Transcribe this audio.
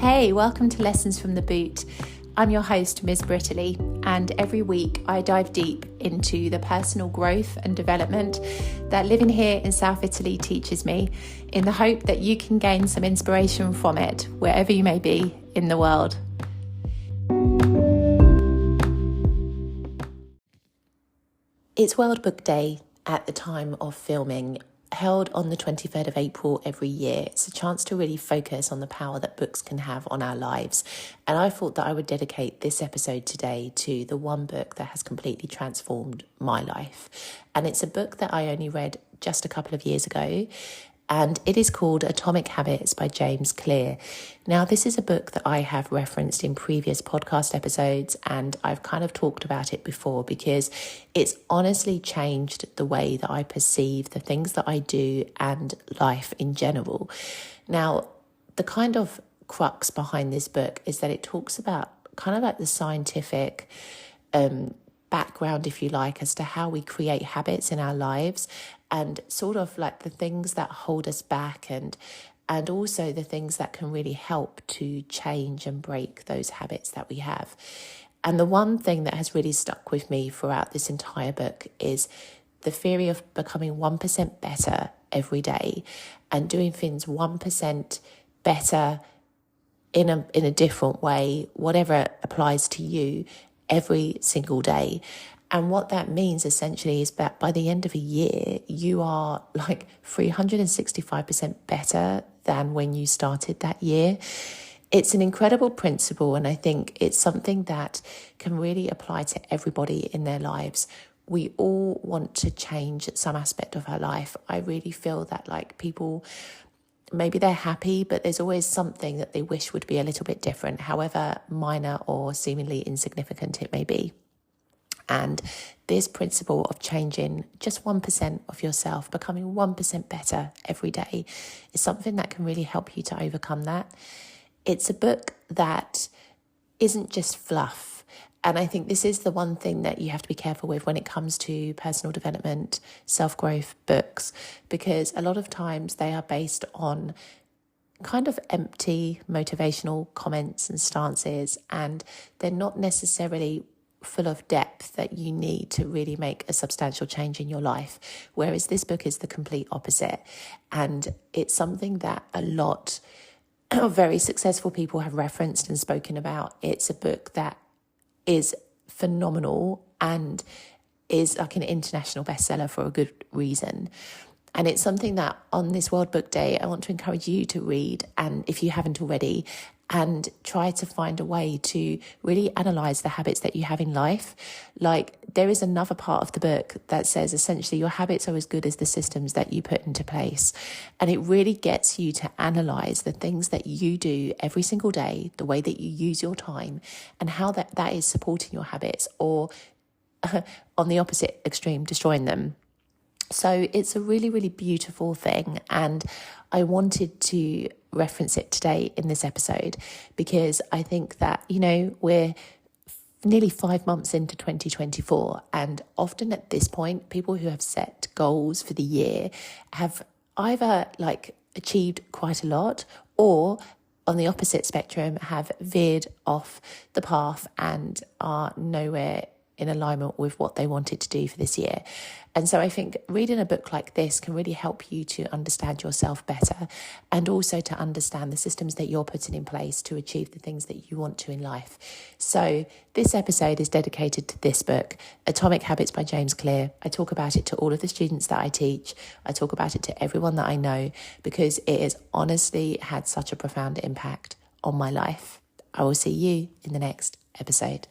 Hey, welcome to Lessons from the Boot. I'm your host, Ms. Brittany, and every week I dive deep into the personal growth and development that living here in South Italy teaches me, in the hope that you can gain some inspiration from it wherever you may be in the world. It's World Book Day at the time of filming, held on the 23rd of April every year. It's a chance to really focus on the power that books can have on our lives. And I thought that I would dedicate this episode today to the one book that has completely transformed my life. And it's a book that I only read just a couple of years ago. And it is called Atomic Habits by James Clear. Now, this is a book that I have referenced in previous podcast episodes, and I've kind of talked about it before because it's honestly changed the way that I perceive the things that I do and life in general. Now, the kind of crux behind this book is that it talks about kind of like the scientific background, if you like, as to how we create habits in our lives and sort of like the things that hold us back and also the things that can really help to change and break those habits that we have. And the one thing that has really stuck with me throughout this entire book is the theory of becoming 1% better every day and doing things 1% better in a different way, whatever applies to you, every single day. And what that means essentially is that by the end of a year, you are like 365% better than when you started that year. It's an incredible principle, and I think it's something that can really apply to everybody in their lives. We all want to change some aspect of our life. I really feel that like people, maybe they're happy, but there's always something that they wish would be a little bit different, however minor or seemingly insignificant it may be. And this principle of changing just 1% of yourself, becoming 1% better every day, is something that can really help you to overcome that. It's a book that isn't just fluff. And I think this is the one thing that you have to be careful with when it comes to personal development, self-growth books, because a lot of times they are based on kind of empty motivational comments and stances, and they're not necessarily full of depth that you need to really make a substantial change in your life. Whereas this book is the complete opposite. And it's something that a lot of very successful people have referenced and spoken about. It's a book that is phenomenal and is like an international bestseller for a good reason. And it's something that on this World Book Day, I want to encourage you to read, and if you haven't already, and try to find a way to really analyze the habits that you have in life. Like, there is another part of the book that says essentially your habits are as good as the systems that you put into place. And it really gets you to analyze the things that you do every single day, the way that you use your time, and how that is supporting your habits or on the opposite extreme, destroying them. So it's a really, really beautiful thing. And I wanted to reference it today in this episode because I think that, you know, we're nearly 5 months into 2024. And often at this point, people who have set goals for the year have either like achieved quite a lot or on the opposite spectrum have veered off the path and are nowhere in alignment with what they wanted to do for this year. And so I think reading a book like this can really help you to understand yourself better and also to understand the systems that you're putting in place to achieve the things that you want to in life. So this episode is dedicated to this book, Atomic Habits by James Clear. I talk about it to all of the students that I teach. I talk about it to everyone that I know because it has honestly had such a profound impact on my life. I will see you in the next episode.